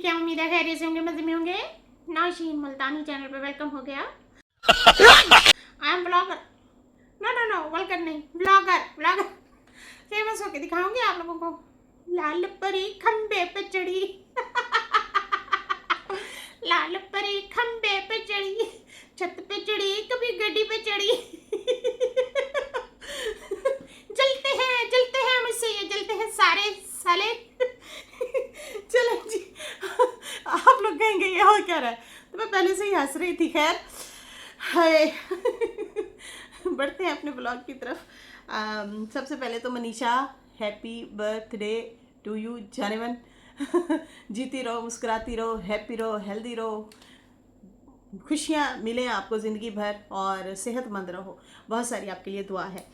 ठीक है, उम्मीद है खैरियत से होंगे, मजे में होंगे। नौशीन मुल्तानी चैनल पे वेलकम हो गया। I am blogger. No no no, blogger नहीं, ब्लॉगर ब्लॉगर। फेमस होके दिखाऊंगी आप लोगों को। लाल परी खंबे पे चढ़ी। लाल परी खंबे पे चढ़ी, छत पे चढ़ी, कभी गड्डी पे चढ़ी। जलते हैं मुझसे ये जलते हैं सारे साले। चलो जी, आप लोग कहेंगे ये हो क्या रहा है, तो मैं पहले से ही हंस रही थी। खैर, हाय। बढ़ते हैं अपने ब्लॉग की तरफ। सबसे पहले तो Manisha, happy birthday to you जाने मन। जीती रहो, मुस्कुराती रहो, हैप्पी रहो, हेल्दी रहो, खुशियाँ मिलें आपको ज़िंदगी भर और सेहतमंद रहो। बहुत सारी आपके लिए दुआ है।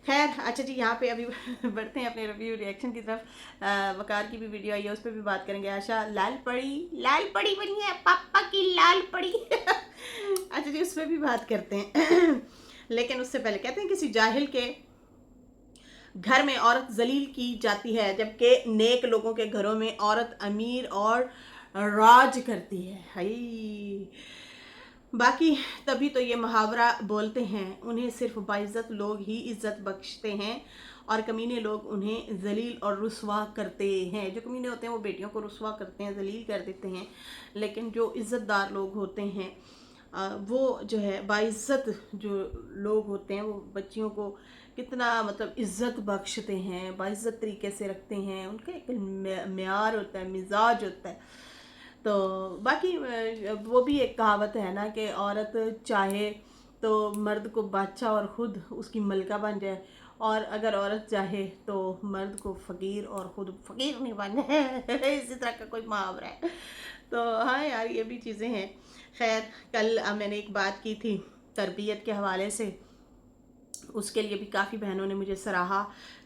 खैर, अच्छा जी, यहाँ पे अभी बढ़ते हैं अपने रिव्यू रिएक्शन की तरफ। वकार की भी वीडियो आई है, उस पर भी बात करेंगे। आशा लाल पड़ी बनी है, पापा की लाल पड़ी। अच्छा जी, उस पर भी बात करते हैं। लेकिन उससे पहले कहते हैं किसी जाहिल के घर में औरत जलील की जाती है, जबकि नेक लोगों के घरों में औरत अमीर और राज करती है। हाय, बाकी तभी तो ये मुहावरा बोलते हैं, उन्हें सिर्फ बाइज्जत लोग ही इज्जत बख्शते हैं और कमीने लोग उन्हें जलील और रुस्वा करते हैं। जो कमीने होते हैं वो बेटियों को रुस्वा करते हैं, जलील कर देते हैं, लेकिन जो इज़्ज़तदार लोग होते हैं वो जो है बाइज्जत जो लोग होते हैं वो बच्चियों को कितना मतलब इज़्ज़त बख्शते हैं, बाइज्जत तरीके से रखते हैं। उनका एक म्यार होता है, मिजाज होता है। तो बाकी वो भी एक कहावत है ना कि औरत चाहे तो मर्द को बादशाह और ख़ुद उसकी मलका बन जाए, और अगर औरत चाहे तो मर्द को फ़कीर और ख़ुद फ़कीर नहीं बन जाए। इसी तरह का कोई मुहावरा है। तो हाँ यार, ये भी चीज़ें हैं। खैर, कल मैंने एक बात की थी तरबियत के हवाले से, उसके लिए भी काफ़ी बहनों ने मुझे सराहा,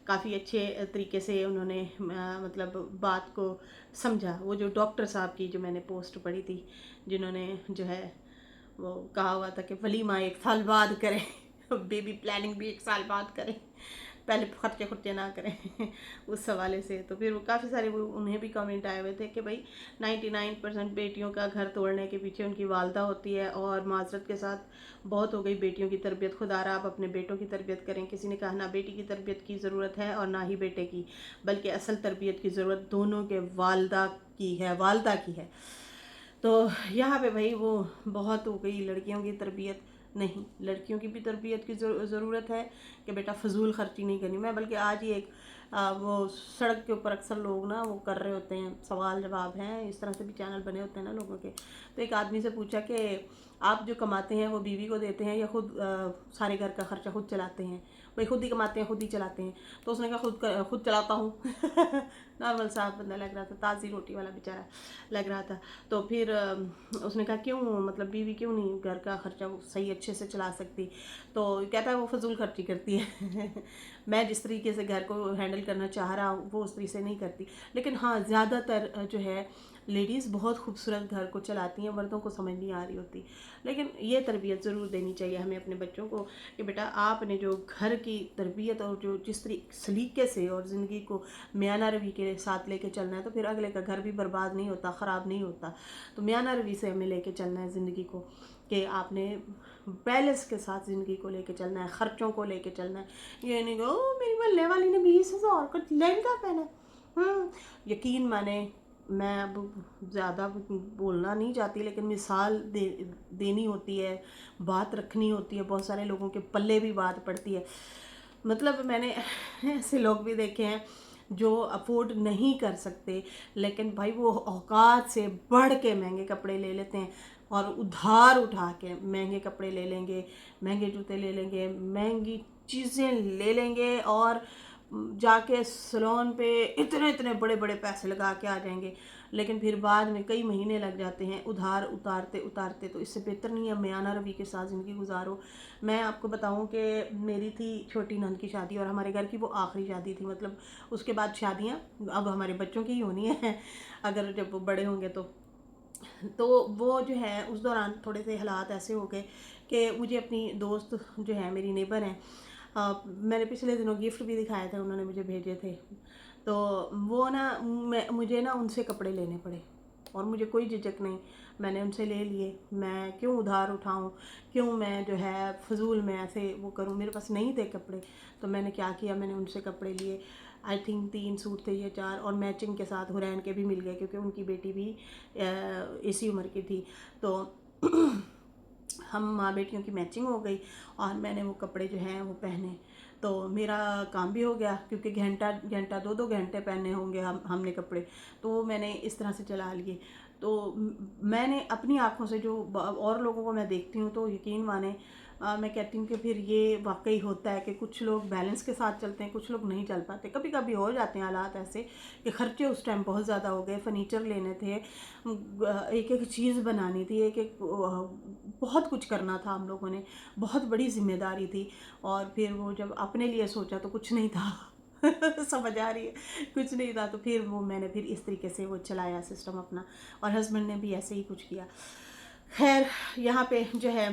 काफ़ी अच्छे तरीके से उन्होंने मतलब बात को समझा। वो जो डॉक्टर साहब की जो मैंने पोस्ट पढ़ी थी, जिन्होंने जो है वो कहा हुआ था कि वलीमा 1 साल बाद करें, बेबी प्लानिंग भी 1 साल बाद करें, पहले खर्चे ना करें। उस हवाले से तो फिर वो काफ़ी सारे वो उन्हें भी कमेंट आए हुए थे कि भाई 99% बेटियों का घर तोड़ने के पीछे उनकी वालदा होती है, और माजरत के साथ बहुत हो गई बेटियों की तरबियत, खुदारा आप अपने बेटों की तरबियत करें। किसी ने कहा ना बेटी की तरबियत की ज़रूरत है और ना ही बेटे की, बल्कि असल तरबियत की ज़रूरत दोनों के वालदा की है, वालदा की है। तो यहाँ पे भाई वो बहुत हो गई लड़कियों की तरबियत, नहीं, लड़कियों की भी तरबियत की ज़रूरत है कि बेटा फजूल खर्ची नहीं करनी। मैं बल्कि आज ही एक वो सड़क के ऊपर अक्सर लोग ना वो कर रहे होते हैं, सवाल जवाब हैं, इस तरह से भी चैनल बने होते हैं ना लोगों के। तो एक आदमी से पूछा कि आप जो कमाते हैं वो बीवी को देते हैं या खुद सारे घर का खर्चा खुद चलाते हैं? भाई खुद ही कमाते हैं, खुद ही चलाते हैं। तो उसने कहा खुद चलाता हूँ। नॉर्मल सा बंदा लग रहा था, ताज़ी रोटी वाला बेचारा लग रहा था। तो फिर उसने कहा क्यों, मतलब बीवी क्यों नहीं घर का खर्चा वो सही अच्छे से चला सकती? तो कहता है वो फजूल खर्ची करती है। मैं जिस तरीके से घर को हैंडल करना चाह रहा हूँ वो उस तरीके से नहीं करती। लेकिन हाँ, ज़्यादातर जो है लेडीज़ बहुत खूबसूरत घर को चलाती हैं, मर्दों को समझ नहीं आ रही होती। लेकिन ये तरबियत ज़रूर देनी चाहिए हमें अपने बच्चों को कि बेटा आपने जो घर की तरबियत और जो जिस सलीके से और ज़िंदगी को मियाना रवि के साथ लेके चलना है, तो फिर अगले का घर भी बर्बाद नहीं होता, ख़राब नहीं होता। तो मियाना रवि से हमें लेके चलना है ज़िंदगी को, कि आपने बैलेंस के साथ ज़िंदगी को लेके चलना है, ख़र्चों को लेके चलना है। ये नहीं कि ओ मेरी मोहल्ले वाली ने 20,000 का लहंगा पहना। यकीन माने, मैं अब ज़्यादा बोलना नहीं चाहती, लेकिन मिसाल देनी होती है, बात रखनी होती है, बहुत सारे लोगों के पल्ले भी बात पड़ती है। मतलब मैंने ऐसे लोग भी देखे हैं जो अफोर्ड नहीं कर सकते, लेकिन भाई वो औकात से बढ़ के महंगे कपड़े ले लेते हैं, और उधार उठा के महंगे कपड़े ले लेंगे, महंगे जूते ले लेंगे, महंगी चीज़ें ले लेंगे, और जाके सैलून पे इतने इतने बड़े बड़े पैसे लगा के आ जाएंगे। लेकिन फिर बाद में कई महीने लग जाते हैं उधार उतारते उतारते। तो इससे बेहतर नहीं है मियाना रवि के साथ ज़िंदगी गुजारो। मैं आपको बताऊं कि मेरी थी छोटी नंद की शादी, और हमारे घर की वो आखिरी शादी थी। मतलब उसके बाद शादियां अब हमारे बच्चों की ही होनी है, अगर जब वो बड़े होंगे तो वो जो है उस दौरान थोड़े से हालात ऐसे हो गए कि मुझे अपनी दोस्त जो है मेरी नेबर हैं, मैंने पिछले दिनों गिफ्ट भी दिखाए थे, उन्होंने मुझे भेजे थे। तो वो ना मुझे ना उनसे कपड़े लेने पड़े, और मुझे कोई झिझक नहीं, मैंने उनसे ले लिए। मैं क्यों उधार उठाऊं, क्यों मैं जो है फजूल में ऐसे वो करूं। मेरे पास नहीं थे कपड़े, तो मैंने क्या किया, मैंने उनसे कपड़े लिए। आई थिंक 3 सूट थे या 4, और मैचिंग के साथ हुरैन के भी मिल गए क्योंकि उनकी बेटी भी इसी उम्र की थी। तो हम माँ बेटियों की मैचिंग हो गई और मैंने वो कपड़े जो हैं वो पहने। तो मेरा काम भी हो गया क्योंकि घंटा घंटा 2-2 घंटे पहने होंगे हमने कपड़े, तो वो मैंने इस तरह से चला लिए। तो मैंने अपनी आँखों से जो और लोगों को मैं देखती हूँ तो यकीन माने, मैं कहती हूँ कि फिर ये वाकई होता है कि कुछ लोग बैलेंस के साथ चलते हैं, कुछ लोग नहीं चल पाते। कभी कभी हो जाते हैं हालात ऐसे कि खर्चे उस टाइम बहुत ज़्यादा हो गए, फर्नीचर लेने थे, एक एक चीज़ बनानी थी, एक एक बहुत कुछ करना था हम लोगों ने, बहुत बड़ी जिम्मेदारी थी। और फिर वो जब अपने लिए सोचा तो कुछ नहीं था समझ आ रही है, कुछ नहीं था। तो फिर वो मैंने फिर इस तरीके से वो चलाया सिस्टम अपना, और हस्बैंड ने भी ऐसे ही कुछ किया। खैर यहाँ पे जो है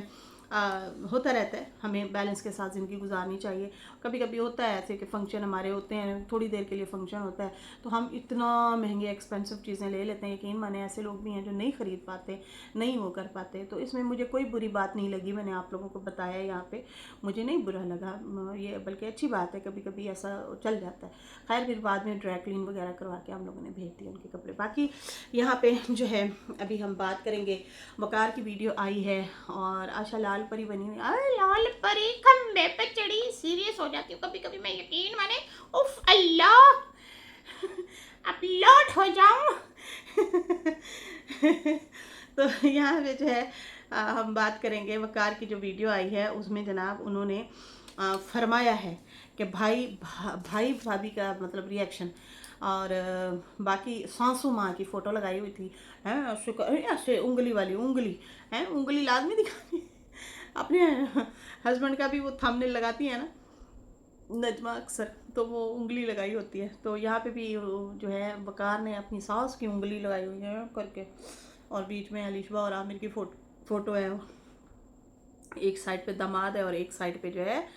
होता रहता है, हमें बैलेंस के साथ ज़िंदगी गुजारनी चाहिए। कभी कभी होता है ऐसे कि फ़ंक्शन हमारे होते हैं, थोड़ी देर के लिए फ़ंक्शन होता है तो हम इतना महंगे एक्सपेंसिव चीज़ें ले लेते हैं। यकीन माने ऐसे लोग भी हैं जो नहीं ख़रीद पाते, नहीं वो कर पाते। तो इसमें मुझे कोई बुरी बात नहीं लगी, मैंने आप लोगों को बताया यहाँ पे, मुझे नहीं बुरा लगा ये, बल्कि अच्छी बात है, कभी कभी ऐसा चल जाता है। खैर फिर बाद में ड्राई क्लीन वगैरह करवा के हम लोगों ने भेज दिए उनके कपड़े। बाकी यहाँ पे जो है अभी हम बात करेंगे, वकार की वीडियो आई है और आशा लाल परी बनी हुई। अरे लाल परी खंबे पे चढ़ी, सीरियस हो जाती हूँ कभी कभी मैं, यकीन माने। उफ अल्लाह, अपलोड हो जाऊं तो यहाँ पे जो है हम बात करेंगे, वकार की जो वीडियो आई है उसमें जनाब उन्होंने फरमाया है कि भाई भाभी का मतलब रिएक्शन, और बाकी सासू माँ की फ़ोटो लगाई हुई थी, हैं ऐसे उंगली वाली उंगली, हैं उंगली लाजमी दिखानी अपने हस्बैंड का भी वो थंबनेल लगाती है ना नजमा अक्सर, तो वो उंगली लगाई होती है। तो यहाँ पे भी जो है वकार ने अपनी सास की उंगली लगाई हुई है करके, और बीच में अलिशबा और आमिर की फ़ोटो है। एक साइड पे दामाद है और एक साइड पे जो है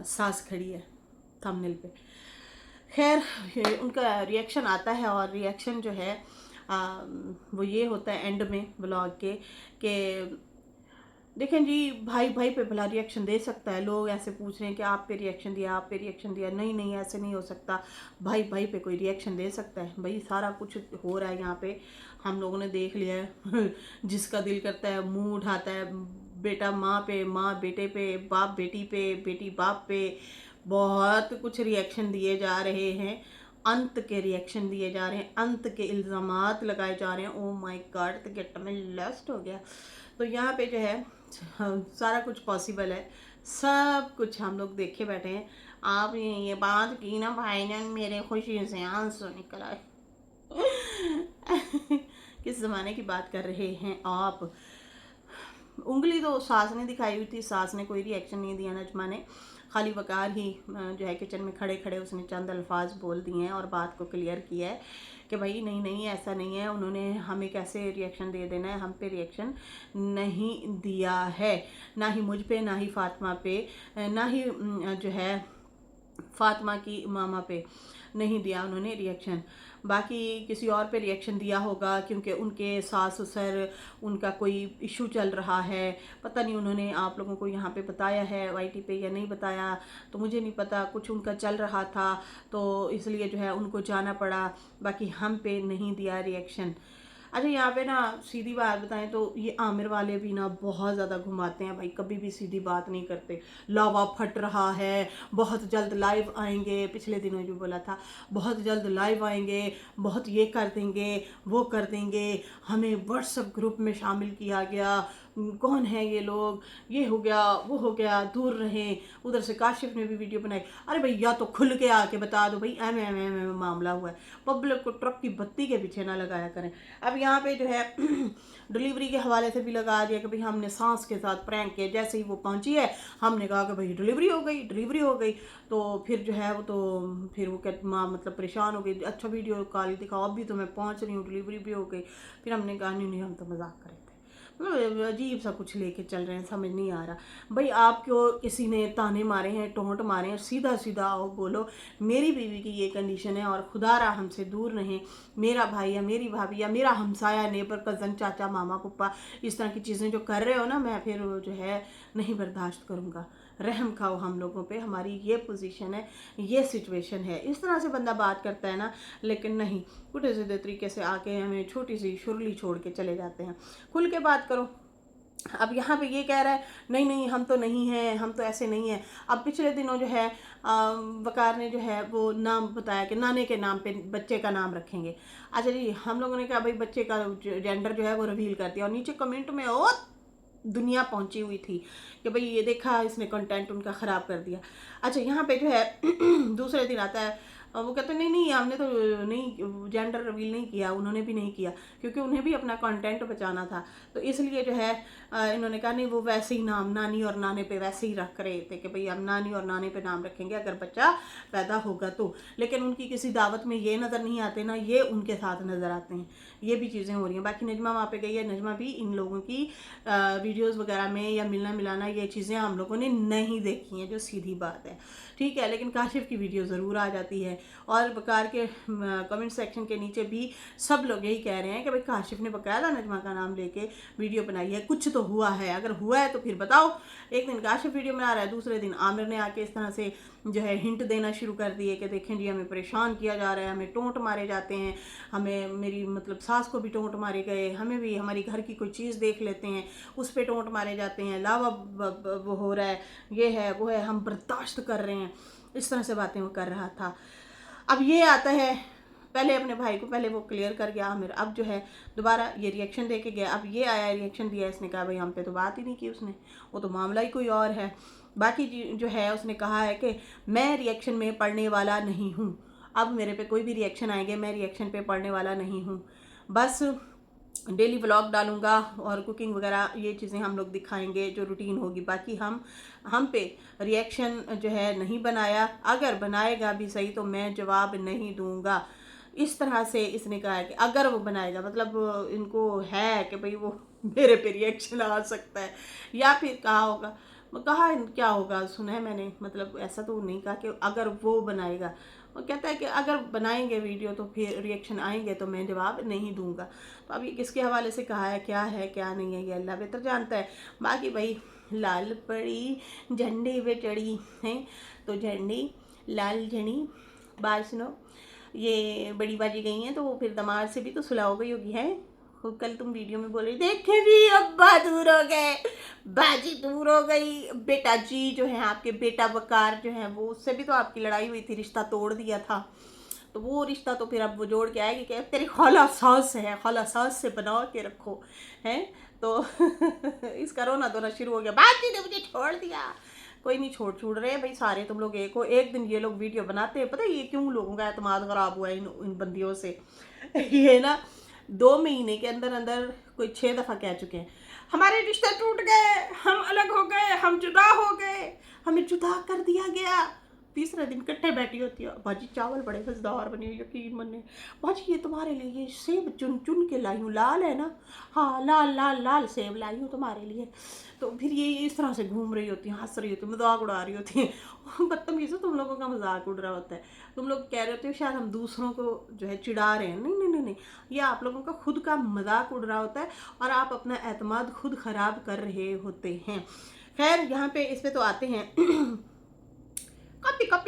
सास खड़ी है थंबनेल पे। खैर उनका रिएक्शन आता है, और रिएक्शन जो है वो ये होता है एंड में ब्लॉग के कि देखें जी, भाई भाई पे भला रिएक्शन दे सकता है। लोग ऐसे पूछ रहे हैं कि आप पे रिएक्शन दिया, आप पे रिएक्शन दिया। नहीं नहीं, ऐसे नहीं हो सकता। भाई भाई पे कोई रिएक्शन दे सकता है? भाई सारा कुछ हो रहा है यहाँ पे, हम लोगों ने देख लिया है जिसका दिल करता है मुंह उठाता है, बेटा माँ पे, माँ बेटे पे, बाप बेटी पे, बेटी बाप पे, बहुत कुछ रिएक्शन दिए जा रहे हैं। अंत के रिएक्शन दिए जा रहे हैं, अंत के इल्ज़ामात लगाए जा रहे हैं। ओ माय गॉड, तो गेट में लस्ट हो गया। तो यहाँ पे जो है सारा कुछ पॉसिबल है, सब कुछ हम लोग देखे बैठे हैं। आप ये बात की ना भाईजान, मेरे खुशी से आंसू निकल आए किस ज़माने की बात कर रहे हैं आप? उंगली तो सास ने दिखाई हुई थी, सास ने कोई रिएक्शन नहीं दिया नजमा ने, खाली वकार ही जो है किचन में खड़े खड़े उसने चंद अल्फाज बोल दिए हैं और बात को क्लियर किया है कि भाई नहीं नहीं ऐसा नहीं है, उन्होंने हमें कैसे रिएक्शन दे देना है, हम पे रिएक्शन नहीं दिया है, ना ही मुझ पे, ना ही फातिमा पे, ना ही जो है फातिमा की मामा पे नहीं दिया उन्होंने रिएक्शन। बाकी किसी और पे रिएक्शन दिया होगा क्योंकि उनके सास ससुर, उनका कोई इशू चल रहा है, पता नहीं उन्होंने आप लोगों को यहाँ पे बताया है वाईटी पे या नहीं बताया, तो मुझे नहीं पता। कुछ उनका चल रहा था तो इसलिए जो है उनको जाना पड़ा, बाकी हम पे नहीं दिया रिएक्शन। अच्छा यहाँ पे ना सीधी बात बताएं तो ये आमिर वाले भी ना बहुत ज़्यादा घुमाते हैं भाई, कभी भी सीधी बात नहीं करते। लावा फट रहा है, बहुत जल्द लाइव आएंगे, पिछले दिनों जो बोला था बहुत जल्द लाइव आएंगे, बहुत ये कर देंगे, वो कर देंगे, हमें व्हाट्सएप ग्रुप में शामिल किया गया, कौन है ये लोग, ये हो गया वो हो गया, दूर रहें। उधर से काशिफ ने भी वीडियो बनाई। अरे भाई या तो खुल के आके बता दो भाई एम मामला हुआ है, पब्लिक को ट्रक की बत्ती के पीछे ना लगाया करें। अब यहाँ पे जो है डिलीवरी के हवाले से भी लगा दिया कि भाई हमने सांस के साथ प्रैंक किया, जैसे ही वो पहुंची है हमने कहा कि भाई डिलीवरी हो गई, डिलीवरी हो गई। तो फिर जो है वो तो फिर वो क्या माँ मतलब परेशान हो गई, अच्छा वीडियो कॉल दिखाओ, अभी तो मैं पहुंच रही हूँ, डिलीवरी भी हो गई। फिर हमने कहा नहीं नहीं हम तो मजाक कर रहे थे, मतलब अजीब सा कुछ लेके चल रहे हैं, समझ नहीं आ रहा। भाई आपको किसी ने ताने मारे हैं, टोंट मारे हैं, सीधा सीधा आओ बोलो मेरी बीवी की ये कंडीशन है और खुदा रहा हमसे दूर रहें, मेरा भाई या मेरी भाभी या मेरा हमसाया, नेबर, कज़न, चाचा, मामा, पप्पा, इस तरह की चीज़ें जो कर रहे हो ना, मैं फिर जो है नहीं बर्दाश्त करूँगा। रहम खाओ हम लोगों पे, हमारी ये पोजीशन है, ये सिचुएशन है। इस तरह से बंदा बात करता है ना, लेकिन नहीं, उल्टे सीधे तरीके से आके हमें छोटी सी शुरली छोड़ के चले जाते हैं। खुल के बात करो। अब यहाँ पे ये कह रहा है नहीं नहीं हम तो नहीं हैं, हम तो ऐसे नहीं हैं। अब पिछले दिनों जो है वकार ने जो है वो नाम बताया कि नाने के नाम पे बच्चे का नाम रखेंगे। अच्छा जी, हम लोगों ने कहा भाई बच्चे का जेंडर जो है वो रिवील कर दिया, और नीचे कमेंट में ओ दुनिया पहुंची हुई थी कि भाई ये देखा इसने कंटेंट उनका ख़राब कर दिया। अच्छा, यहाँ पे जो है दूसरे दिन आता है वो कहते हैं नहीं नहीं हमने तो नहीं जेंडर रिवील नहीं किया, उन्होंने भी नहीं किया क्योंकि उन्हें भी अपना कंटेंट बचाना था, तो इसलिए जो है इन्होंने कहा नहीं वो वैसे ही नाम नानी और नाने पे वैसे ही रख रहे थे कि भाई हम नानी और नाने पे नाम रखेंगे अगर बच्चा पैदा होगा तो। लेकिन उनकी किसी दावत में ये नज़र नहीं आते ना, ये उनके साथ नज़र आते हैं, ये भी चीज़ें हो रही हैं। बाकी नजमा वहाँ पे गई है, नजमा भी इन लोगों की वीडियोज़ वगैरह में या मिलना मिलाना ये चीज़ें हम लोगों ने नहीं देखी हैं, जो सीधी बात है, ठीक है। लेकिन काशिफ की वीडियो ज़रूर आ जाती है, और बकार के कमेंट सेक्शन के नीचे भी सब लोग यही कह रहे हैं कि भाई काशिफ ने बकायदा नजमा का नाम लेके वीडियो बनाई है, कुछ तो हुआ है, अगर हुआ है तो फिर बताओ। एक दिन काशिफ वीडियो बना रहा है, दूसरे दिन आमिर ने आके इस तरह से जो है हिंट देना शुरू कर दिए कि देखें जी हमें परेशान किया जा रहा है, हमें टोंट मारे जाते हैं, हमें मेरी मतलब सास को भी टोंट मारे गए, हमें भी हमारी घर की कोई चीज़ देख लेते हैं उस पर टोंट मारे जाते हैं, लावा वो हो रहा है, ये है वो है, हम बर्दाश्त कर रहे हैं, इस तरह से बातें वो कर रहा था। अब ये आता है, पहले अपने भाई को पहले वो क्लियर कर गया आमिर, अब जो है दोबारा ये रिएक्शन दे के गया। अब ये आया रिएक्शन दिया, इसने कहा भाई हम पे तो बात ही नहीं की उसने, वो तो मामला ही कोई और है। बाकी जो है उसने कहा है कि मैं रिएक्शन में पढ़ने वाला नहीं हूँ, अब मेरे पे कोई भी रिएक्शन आएंगे मैं रिएक्शन पे पढ़ने वाला नहीं हूँ, बस डेली व्लॉग डालूंगा और कुकिंग वगैरह ये चीज़ें हम लोग दिखाएंगे जो रूटीन होगी, बाकी हम पे रिएक्शन जो है नहीं बनाया, अगर बनाएगा भी सही तो मैं जवाब नहीं दूंगा। इस तरह से इसने कहा है कि अगर वो बनाएगा, मतलब इनको है कि भाई वो मेरे पे रिएक्शन आ सकता है, या फिर कहा होगा, कहा क्या होगा सुना है मैंने, मतलब ऐसा तो नहीं कहा कि अगर वो बनाएगा, वो कहता है कि अगर बनाएंगे वीडियो तो फिर रिएक्शन आएंगे तो मैं जवाब नहीं दूंगा। तो अब ये किसके हवाले से कहा है क्या नहीं है, ये अल्लाह बेहतर जानता है। बाकी भाई लाल पड़ी झंडे पे चढ़ी हैं तो झंडी लाल झंडी, बात सुनो, ये बड़ी बाजी गई हैं तो वो फिर दमाद से भी तो सुलह हो गई होगी है। कल तुम वीडियो में बोल रही देखे भी अब्बा दूर हो गए, बाजी दूर हो गई, बेटा जी जो है आपके बेटा वकार जो है वो उससे भी तो आपकी लड़ाई हुई थी, रिश्ता तोड़ दिया था, तो वो रिश्ता तो फिर अब वो जोड़ के आएगी कि तेरी खाला सास है, खाला सास से बना के रखो हैं। तो इसका रोना धोना शुरू हो गया, बाजी ने मुझे छोड़ दिया। कोई नहीं छोड़ रहे भाई, सारे तुम लोग एक हो। एक दिन ये लोग वीडियो बनाते हैं, पता है ये क्यों लोगों का एतमाद खराब हुआ है इन बंदियों से। ये ना 2 महीने के अंदर अंदर कोई 6 दफ़ा कह चुके हैं हमारे रिश्ते टूट गए, हम अलग हो गए, हम जुदा हो गए, हमें जुदा कर दिया गया। तीसरे दिन कट्टे बैठी होती है, भाजी चावल बड़े मज़ेदार बने, यकीन मने भाजी ये तुम्हारे लिए ये सेब चुन चुन के लाई हूँ, लाल है ना, हाँ लाल लाल लाल सेब लाई हूँ तुम्हारे लिए। तो फिर ये इस तरह से घूम रही होती हैं, हंस रही होती है, मजाक उड़ा रही होती हैं। बदतमीज़ तुम लोगों का मजाक उड़ रहा होता है, तुम लोग कह रहे होते हो शायद हम दूसरों को जो है चिढ़ा रहे हैं, नहीं नहीं नहीं नहीं, ये आप लोगों का खुद का मजाक उड़ रहा होता है और आप अपना एतमाद खुद ख़राब कर रहे होते हैं। खैर यहाँ पे इस पे तो आते हैं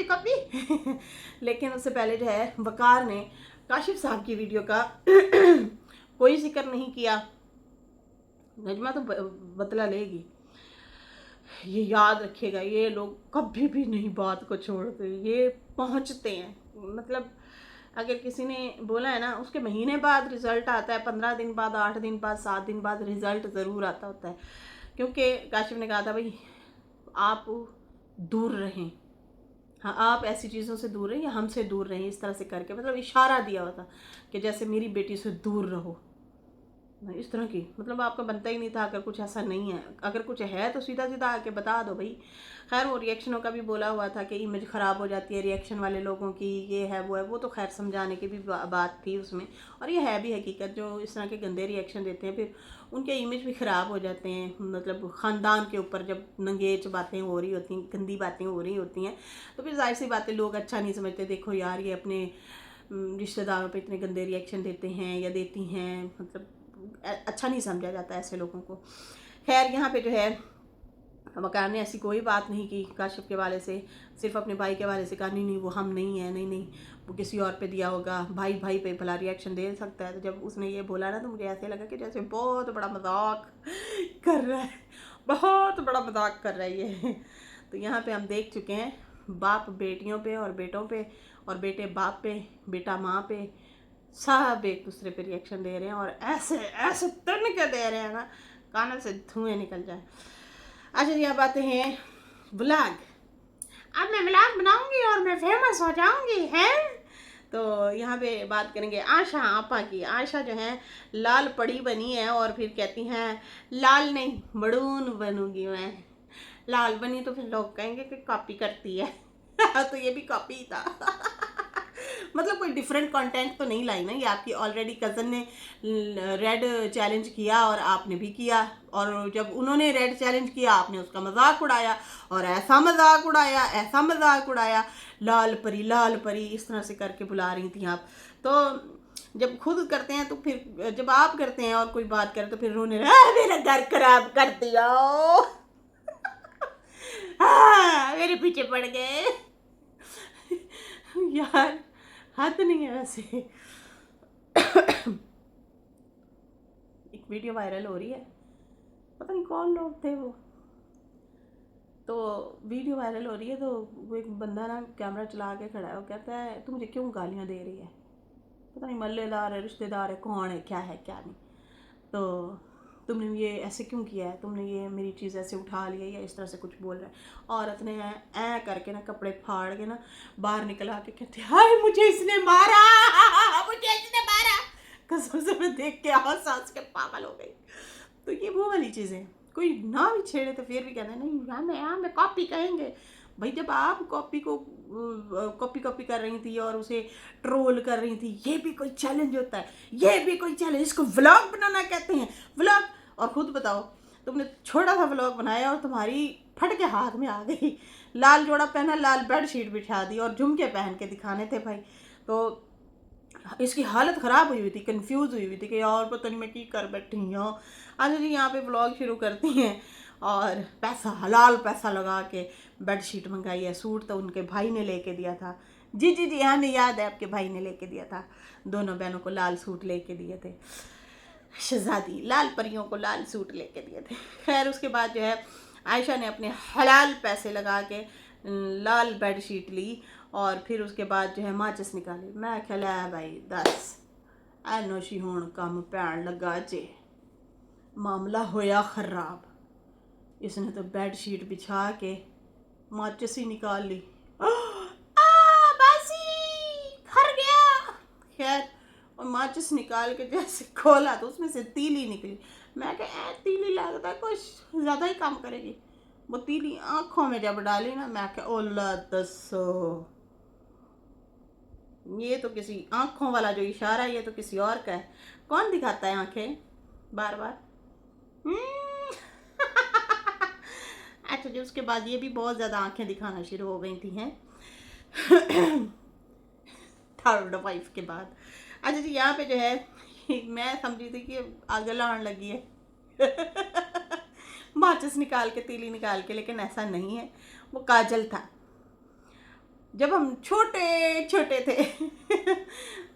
कॉपी लेकिन उससे पहले जो है वकार ने काशिफ साहब की वीडियो का कोई जिक्र नहीं किया। नजमा तो बदला लेगी, ये याद रखेगा, ये लोग कभी भी नहीं बात को छोड़ते, ये पहुंचते हैं। मतलब अगर किसी ने बोला है ना उसके महीने बाद रिजल्ट आता है, 15 दिन बाद, 8 दिन बाद, 7 दिन बाद रिजल्ट ज़रूर आता होता है। क्योंकि काशिफ ने कहा था भाई आप दूर रहें, हाँ आप ऐसी चीज़ों से दूर रहें या हमसे दूर रहें, इस तरह से करके मतलब इशारा दिया हुआ था कि जैसे मेरी बेटी से दूर रहो। इस तरह की, मतलब आपका बनता ही नहीं था। अगर कुछ ऐसा नहीं है, अगर कुछ है तो सीधा सीधा आके बता दो भाई। खैर वो रिएक्शनों का भी बोला हुआ था कि इमेज ख़राब हो जाती है रिएक्शन वाले लोगों की, ये है वो है, वो तो खैर समझाने की भी बात थी उसमें। और ये है भी हकीकत, जो इस तरह के गंदे रिएक्शन देते हैं फिर उनके इमेज भी ख़राब हो जाते हैं। मतलब ख़ानदान के ऊपर जब नंगेज बातें हो रही होती हैं, गंदी बातें हो रही होती हैं, तो फिर जाहिर सी बातें लोग अच्छा नहीं समझते। देखो यार ये अपने रिश्तेदारों पे इतने गंदे रिएक्शन देते हैं या देती हैं, मतलब अच्छा नहीं समझा जाता ऐसे लोगों को। खैर यहाँ पे जो है वकार ने ऐसी कोई बात नहीं की काशिफ के वाले से, सिर्फ अपने भाई के वाले से कहा नहीं नहीं वो हम नहीं है, नहीं नहीं वो किसी और पे दिया होगा, भाई भाई पे भला रिएक्शन दे सकता है। तो जब उसने ये बोला ना तो मुझे ऐसे लगा कि जैसे बहुत बड़ा मजाक कर रहा है, बहुत बड़ा मजाक कर रहा है ये। तो यहाँ पे हम देख चुके हैं बाप बेटियों पे और बेटों पे, और बेटे बाप पे, बेटा माँ पे, सब एक दूसरे पे रिएक्शन दे रहे हैं और ऐसे ऐसे तन के दे रहे हैं ना कानों से धुएं निकल जाए। अच्छा जी अब आते हैं व्लॉग। अब मैं व्लॉग बनाऊंगी और मैं फेमस हो जाऊंगी है। तो यहाँ पे बात करेंगे आशा आपा की। आशा जो है लाल पड़ी बनी है और फिर कहती हैं लाल नहीं मड़ून बनूंगी मैं। लाल बनी तो फिर लोग कहेंगे कि कॉपी करती है तो ये भी कॉपी था मतलब कोई डिफरेंट कंटेंट तो नहीं लाई ना, ये आपकी ऑलरेडी कज़न ने रेड चैलेंज किया और आपने भी किया, और जब उन्होंने रेड चैलेंज किया आपने उसका मजाक उड़ाया, और ऐसा मजाक उड़ाया, ऐसा मजाक उड़ाया, लाल परी इस तरह से करके बुला रही थी आप। तो जब खुद करते हैं तो फिर, जब आप करते हैं और कोई बात करे तो फिर रोने मेरा घर खराब कर दिया मेरे पीछे पड़ गए यार हद नहीं है वैसे एक वीडियो वायरल हो रही है, पता नहीं कौन लोग थे वो, तो वीडियो वायरल हो रही है तो वो एक बंदा ना कैमरा चला के खड़ा है, वो कहता है तू मुझे क्यों गालियाँ दे रही है, पता नहीं मल्लेदार है, रिश्तेदार है, कौन है, क्या नहीं, तो तुमने ये ऐसे क्यों किया है, तुमने ये मेरी चीज़ ऐसे उठा ली है या इस तरह से कुछ बोल रहा है। औरत ने ऐ करके ना कपड़े फाड़ के ना बाहर निकल आके कहते हाय मुझे इसने मारा मुझे इसने मारा, कसम से मैं देख के हंस के पागल हो गई। तो ये वो वाली चीज़ें कोई ना भी छेड़े तो फिर भी कहते हैं नहीं यहाँ में कॉपी कहेंगे। भाई जब आप कॉपी कर रही थी और उसे ट्रोल कर रही थी, ये भी कोई चैलेंज होता है, ये भी कोई चैलेंज, इसको व्लॉग बनाना कहते हैं, व्लॉग। और खुद बताओ तुमने छोटा सा व्लॉग बनाया और तुम्हारी फट के हाथ में आ गई, लाल जोड़ा पहना, लाल बेडशीट बिछा दी और झुमके पहन के दिखाने थे भाई। तो इसकी हालत ख़राब हुई थी, कंफ्यूज हुई थी कि यार पता नहीं मैं की कर बैठी हूँ। अच्छा जी यहाँ पे व्लॉग शुरू करती हैं और पैसा हलाल पैसा लगा के बेडशीट मंगाई है। सूट तो उनके भाई ने लेके दिया था, जी हमें याद है आपके भाई ने लेके दिया था, दोनों बहनों को लाल सूट लेके दिए थे, शहजादी लाल परियों को लाल सूट लेके दिए थे। खैर उसके बाद जो है आयशा ने अपने हलाल पैसे लगा के लाल बेडशीट ली और फिर उसके बाद जो है माचिस निकाली। मैं ख्याल है भाई 10 नौशी होण कम पैन लगा जे, मामला होया खराब। इसने तो बेडशीट बिछा के माचिस ही निकाल ली, बासी खर गया। खैर और माचिस निकाल के जैसे खोला तो उसमें से तीली निकली। मैं कहा तीली लगता है कुछ ज़्यादा ही काम करेगी। वो तीली आँखों में जब डाली ना मैं कहा ओला दसो, ये तो किसी आँखों वाला जो इशारा है ये तो किसी और का है, कौन दिखाता है आँखें बार बार। अच्छा जी उसके बाद ये भी बहुत ज़्यादा आँखें दिखाना शुरू हो गई थी हैं थर्ड वाइफ के बाद। अच्छा जी यहाँ पे जो है मैं समझी थी कि आग लाने लगी है माचिस निकाल के तीली निकाल के, लेकिन ऐसा नहीं है, वो काजल था। जब हम छोटे छोटे थे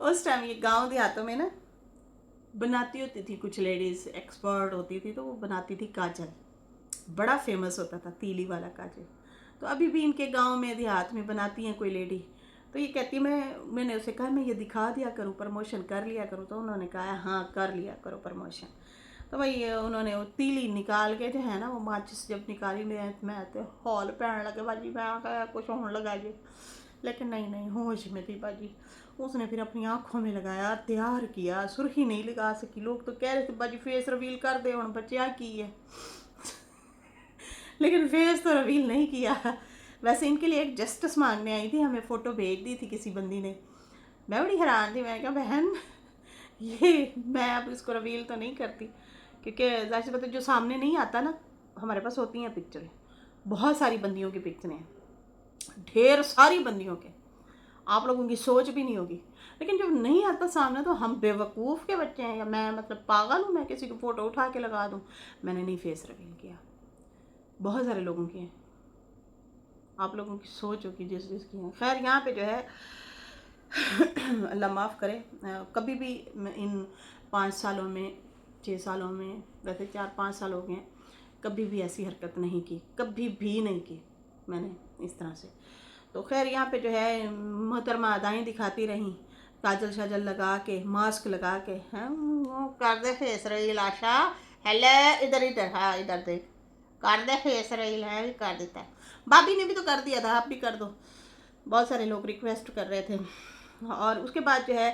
उस टाइम ये गांव देहातों में ना बनाती होती थी कुछ लेडीज़, एक्सपर्ट होती थी तो वो बनाती थी काजल, बड़ा फेमस होता था तीली वाला काजल। तो अभी भी इनके गांव में देहात में बनाती हैं कोई लेडी, तो ये कहती मैंने उसे कहा मैं ये दिखा दिया करूँ, प्रमोशन कर लिया करूँ, तो उन्होंने कहा हाँ कर लिया करो प्रमोशन। तो भाई उन्होंने वो तीली निकाल के जो है ना वो माचिस जब निकाली मैं तो हॉल पैन लगे बाजी, मैं कुछ होने लगा जी, लेकिन नहीं होश में थी बाजी, उसने फिर अपनी आंखों में लगाया, तैयार किया, सुर्खी नहीं लगा सकी। लोग तो कह रहे थे बाजी फेस रिवील कर दे हम बच्चा की है लेकिन फेस तो रिवील नहीं किया। वैसे इनके लिए एक जस्टिस मांगने आई थी, हमें फ़ोटो भेज दी थी किसी बंदी ने। मैं बड़ी हैरान थी, मैंने कहा बहन ये मैं अब इसको रिवील तो नहीं करती, क्योंकि ज़ाहिर सी बात है जो सामने नहीं आता ना, हमारे पास होती हैं पिक्चरें, बहुत सारी बंदियों की पिक्चरें हैं, ढेर सारी बंदियों के, आप लोगों की सोच भी नहीं होगी। लेकिन जब नहीं आता सामने तो हम बेवकूफ़ के बच्चे हैं, या मैं मतलब पागल हूँ मैं किसी को फ़ोटो उठा के लगा दूँ। मैंने नहीं फेस रिवील किया, बहुत सारे लोगों की हैं, आप लोगों की सोच होगी जिस जिसकी है। खैर यहाँ पे जो है अल्लाह माफ़ करे, कभी भी इन 5 सालों में 6 सालों में, वैसे 4-5 साल हो गए हैं, कभी भी ऐसी हरकत नहीं की, कभी भी नहीं की मैंने इस तरह से। तो खैर यहाँ पे जो है मोहतरमा अदाएँ दिखाती रहीं, काजल शाजल लगा के, मास्क लगा के, हैं कर they face reveal Asha, hello इधर इधर, हाँ इधर देख, कर दे फेस रिवील, है भी कर देता है। भाभी ने भी तो कर दिया था, आप भी कर दो, बहुत सारे लोग रिक्वेस्ट कर रहे थे। और उसके बाद जो है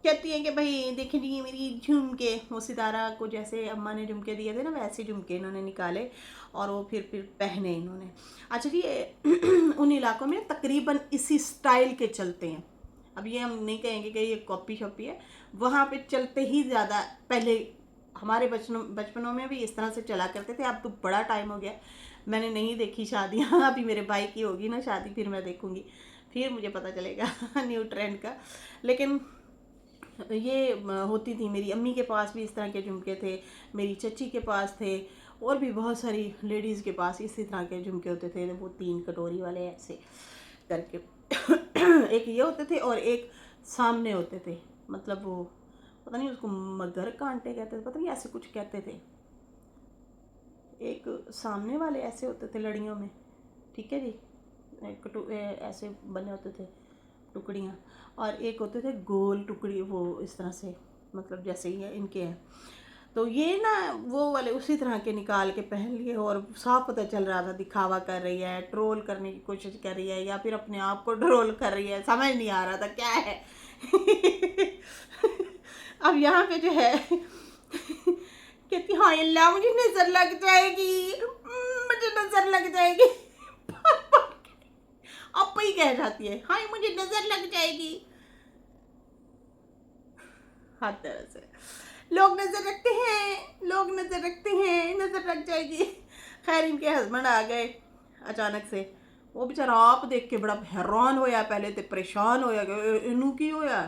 कहती है कि भाई देखिए मेरी झुमके, वो सितारा को जैसे अम्मा ने झुमके दिए थे ना, वैसे झुमके इन्होंने निकाले और वो फिर पहने इन्होंने। अच्छा जी, ये उन इलाकों में तकरीबन इसी स्टाइल के चलते हैं। अब ये हम नहीं कहेंगे कि ये कॉपी शॉपी है, वहाँ पे चलते ही ज़्यादा। पहले हमारे बचपनों में भी इस तरह से चला करते थे। अब तो बड़ा टाइम हो गया, मैंने नहीं देखी शादियाँ। अभी मेरे भाई की होगी ना शादी, फिर मैं देखूँगी, फिर मुझे पता चलेगा न्यू ट्रेंड का। लेकिन ये होती थी, मेरी अम्मी के पास भी इस तरह के झुमके थे, मेरी चची के पास थे, और भी बहुत सारी लेडीज़ के पास इसी तरह के झुमके होते थे, वो 3 कटोरी वाले ऐसे करके एक ये होते थे और एक सामने होते थे, मतलब वो पता नहीं उसको मगर कांटे कहते थे, पता नहीं ऐसे कुछ कहते थे। एक सामने वाले ऐसे होते थे लड़ियों में, ठीक है जी, ऐसे बने होते थे टुकड़ियाँ, और एक होते थे गोल टुकड़ी, वो इस तरह से, मतलब जैसे ही इनके हैं। तो ये ना वो वाले उसी तरह के निकाल के पहन लिए, और साफ पता चल रहा था दिखावा कर रही है, ट्रोल करने की कोशिश कर रही है, या फिर अपने आप को ट्रोल कर रही है, समझ नहीं आ रहा था क्या है अब यहाँ पे जो है कहती हाँ अल्लाह मुझे नजर लग जाएगी, मुझे नजर लग जाएगी अब ही कह जाती है हाँ मुझे नजर लग जाएगी। हर तरह से लोग नजर रखते हैं, लोग नजर रखते हैं, नजर लग जाएगी। खैर इनके हस्बैंड आ गए अचानक से, वो बेचारा आप देख के बड़ा हैरान होया, पहले तो परेशान होया कि इनू की होया,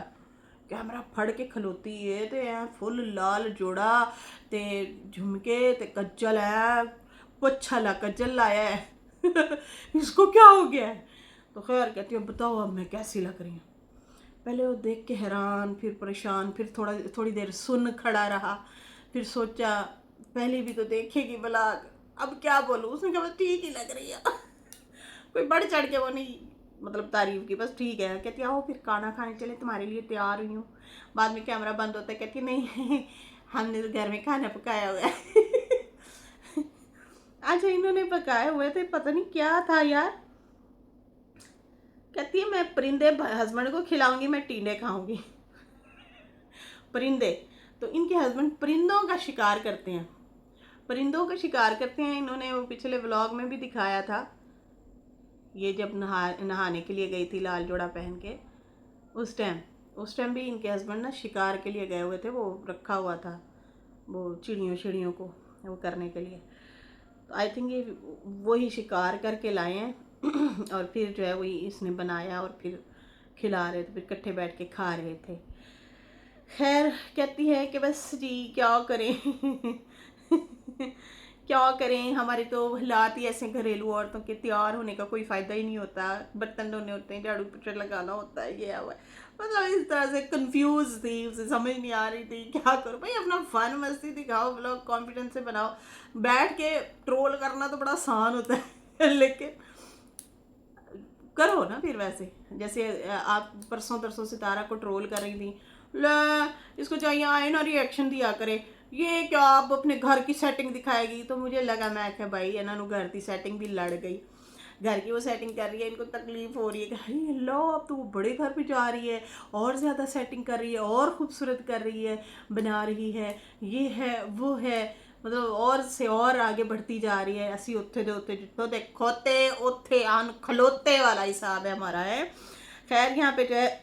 कैमरा फड़ के खलोती है तो ऐ फुल लाल जोड़ा ते झुमके ते कज्जल है, पुच्छा ला कज्जल लाया है इसको क्या हो गया है। तो खैर कहती हूँ बताओ अब मैं कैसी लग रही हूँ। पहले वो देख के हैरान, फिर परेशान, फिर थोड़ी देर सुन खड़ा रहा, फिर सोचा पहले भी तो देखेगी भला, अब क्या बोलूँ। उसने कहा ठीक ही लग रही है कोई बढ़ चढ़ के वो नहीं मतलब तारीफ की, बस ठीक है। कहती आओ फिर खाना खाने चले, तुम्हारे लिए तैयार हुई हूँ। बाद में कैमरा बंद होता है, कहती नहीं हमने तो घर में खाना पकाया हुआ है अच्छा इन्होंने पकाए हुए थे, पता नहीं क्या था यार। कहती है मैं परिंदे हस्बैंड को खिलाऊंगी, मैं टींडे खाऊंगी परिंदे, तो इनके हस्बैंड परिंदों का शिकार करते हैं, परिंदों का शिकार करते हैं। इन्होंने वो पिछले व्लॉग में भी दिखाया था, ये जब नहाने के लिए गई थी लाल जोड़ा पहन के, उस टाइम भी इनके हस्बैंड ना शिकार के लिए गए हुए थे, वो रखा हुआ था वो चिड़ियों को वो करने के लिए। तो आई थिंक ये वही शिकार करके लाए हैं और फिर जो है वही इसने बनाया और फिर खिला रहे थे, फिर इकट्ठे बैठ के खा रहे थे। खैर कहती है कि बस जी क्या करें क्या करें, हमारे तो हालात ही ऐसे, घरेलू औरतों के तैयार होने का कोई फ़ायदा ही नहीं होता, बर्तन धोने होते हैं, झाड़ू पोछा लगाना होता है, ये हुआ। मतलब इस तरह से कंफ्यूज थी, उसे समझ नहीं आ रही थी क्या करो। भाई अपना फन मस्ती दिखाओ, ब्लॉग कॉन्फिडेंस से बनाओ, बैठ के ट्रोल करना तो बड़ा आसान होता है लेकिन करो ना फिर वैसे, जैसे आप परसों तरसों सितारा को ट्रोल कर रही थी, ले इसको चाहिए आए ना रिएक्शन दिया करे, ये क्या आप अपने घर की सेटिंग दिखाएगी। तो मुझे लगा मैं क्या भाई इन्होंने घर की सेटिंग भी लड़ गई, घर की वो सेटिंग कर रही है, इनको तकलीफ हो रही है कि हाय लो अब तो वो बड़े घर पे जा रही है, और ज़्यादा सेटिंग कर रही है, और खूबसूरत कर रही है, बना रही है, ये है वो है, मतलब और से और आगे बढ़ती जा रही है। असी उत्थे दे उत्थे जितो दे खोते उत्थे आन खलोते वाला हिसाब है हमारा है। खैर यहाँ पे जो है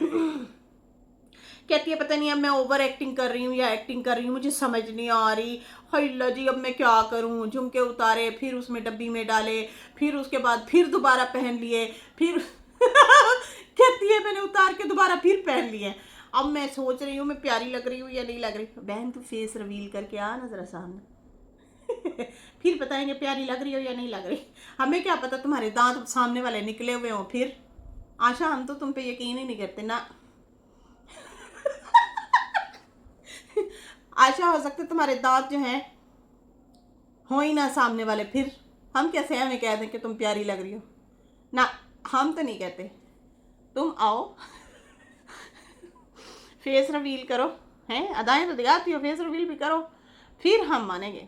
कहती है पता नहीं अब मैं ओवर एक्टिंग कर रही हूँ या एक्टिंग कर रही हूँ, मुझे समझ नहीं आ रही। हल्ला जी अब मैं क्या करूँ, झुमके उतारे, फिर उसमें डब्बी में डाले, फिर उसके बाद फिर दोबारा पहन लिए, फिर कहती है मैंने उतार के दोबारा फिर पहन लिए। अब मैं सोच रही हूँ मैं प्यारी लग रही हूँ या नहीं लग रही। बहन तू फेस रिवील करके आ ना जरा सामने फिर बताएंगे प्यारी लग रही हो या नहीं लग रही। हमें क्या पता तुम्हारे दांत सामने वाले निकले हुए हों। फिर आशा हम तो तुम पे यकीन ही नहीं करते ना। आशा हो सकता है तुम्हारे दांत जो हैं हो ही ना सामने वाले, फिर हम कैसे हमें कह दें कि तुम प्यारी लग रही हो ना। हम तो नहीं कहते, तुम आओ फेस रिवील करो, हैं अदाएं तो दिखाती हो, फेस रिवील भी करो, फिर हम मानेंगे।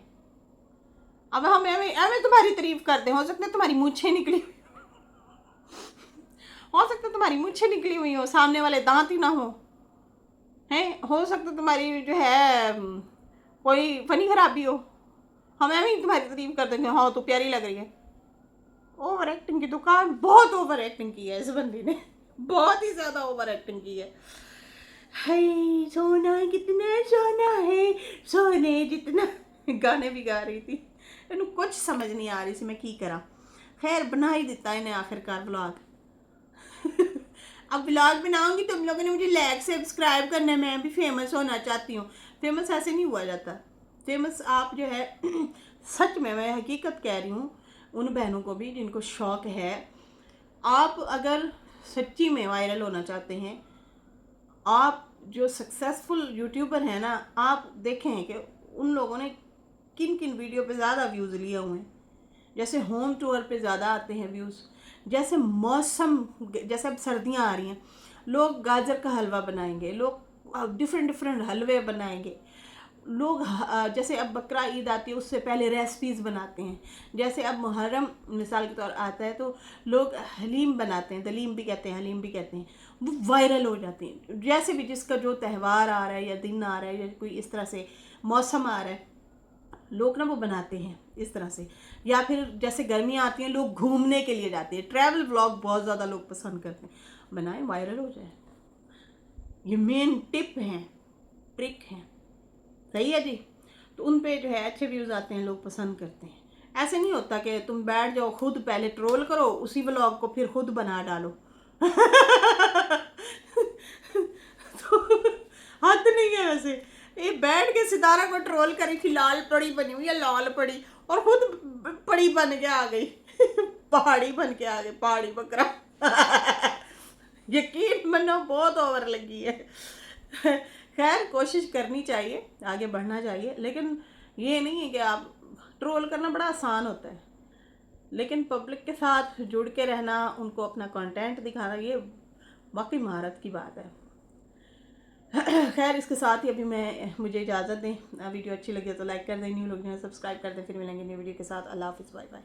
अब हमें हमें हमें तुम्हारी तारीफ करते, हो सकता है तुम्हारी मूछें निकली हुई हो सकता है तुम्हारी मूछें निकली हुई हो, सामने वाले दांत ही ना हो, हैं हो सकता है तुम्हारी जो है कोई फनी खराबी हो, हमें भी तुम्हारी तारीफ कर देंगे हाँ तो प्यारी लग रही है। ओवर एक्टिंग की दुकान, बहुत ओवर एक्टिंग की है इस बंदी ने, बहुत ही ज्यादा ओवर एक्टिंग की है। हाय सोना कितना सोना है, सोने जितना गाने भी गा रही थी। इन्हें कुछ समझ नहीं आ रही थी मैं की करा। खैर बना ही देता इन्हें आखिरकार व्लॉग। अब व्लॉग बनाऊंगी तुम लोगों ने मुझे लाइक सब्सक्राइब करना है, मैं भी फेमस होना चाहती हूँ। फेमस ऐसे नहीं हुआ जाता, फेमस आप जो है सच में मैं हकीकत कह रही हूँ उन बहनों को भी जिनको शौक़ है। आप अगर सच्ची में वायरल होना चाहते हैं, आप जो सक्सेसफुल यूट्यूबर हैं ना, आप देखें कि उन लोगों ने किन किन वीडियो पे ज़्यादा व्यूज़ लिए हुए हैं। जैसे होम टूर पे ज़्यादा आते हैं व्यूज़, जैसे मौसम, जैसे अब सर्दियाँ आ रही हैं, लोग गाजर का हलवा बनाएंगे, लोग डिफरेंट डिफरेंट हलवे बनाएंगे, लोग जैसे अब बकरा ईद आती है उससे पहले रेसिपीज़ बनाते हैं। जैसे अब मुहर्रम मिसाल के तौर आता है तो लोग हलीम बनाते हैं, दलीम भी कहते हैं, हलीम भी कहते हैं, वो वायरल हो जाते हैं। जैसे भी जिसका जो त्यौहार आ रहा है या दिन आ रहा है या कोई इस तरह से मौसम आ रहा है, लोग ना वो बनाते हैं इस तरह से। या फिर जैसे गर्मियाँ आती हैं लोग घूमने के लिए जाते हैं, ट्रैवल व्लॉग बहुत ज़्यादा लोग पसंद करते हैं, बनाएं वायरल हो जाए। ये मेन टिप हैं, ट्रिक हैं, सही है जी। तो उन पे जो है अच्छे व्यूज़ आते हैं, लोग पसंद करते हैं। ऐसे नहीं होता कि तुम बैठ जाओ खुद पहले ट्रोल करो, उसी व्लॉग को फिर खुद बना डालो। तो हद नहीं है वैसे। ये बैठ के सितारा को ट्रोल करी थी, लाल पड़ी बनी हुई है, लाल पड़ी, और खुद पड़ी बन के आ गई पहाड़ी बन के आ गई, पहाड़ी बकरा। यकीन मानो बहुत ओवर लगी है। खैर कोशिश करनी चाहिए, आगे बढ़ना चाहिए, लेकिन ये नहीं है कि आप ट्रोल करना बड़ा आसान होता है, लेकिन पब्लिक के साथ जुड़ के रहना, उनको अपना कंटेंट दिखाना, ये वाकई महारत की बात है। खैर इसके साथ ही अभी मुझे इजाज़त दें। वीडियो अच्छी लगी तो लाइक कर दें, न्यू लोग जो है सब्सक्राइब कर दें। फिर मिलेंगे न्यू वीडियो के साथ। अल्लाह हाफिज़, बाय बाय।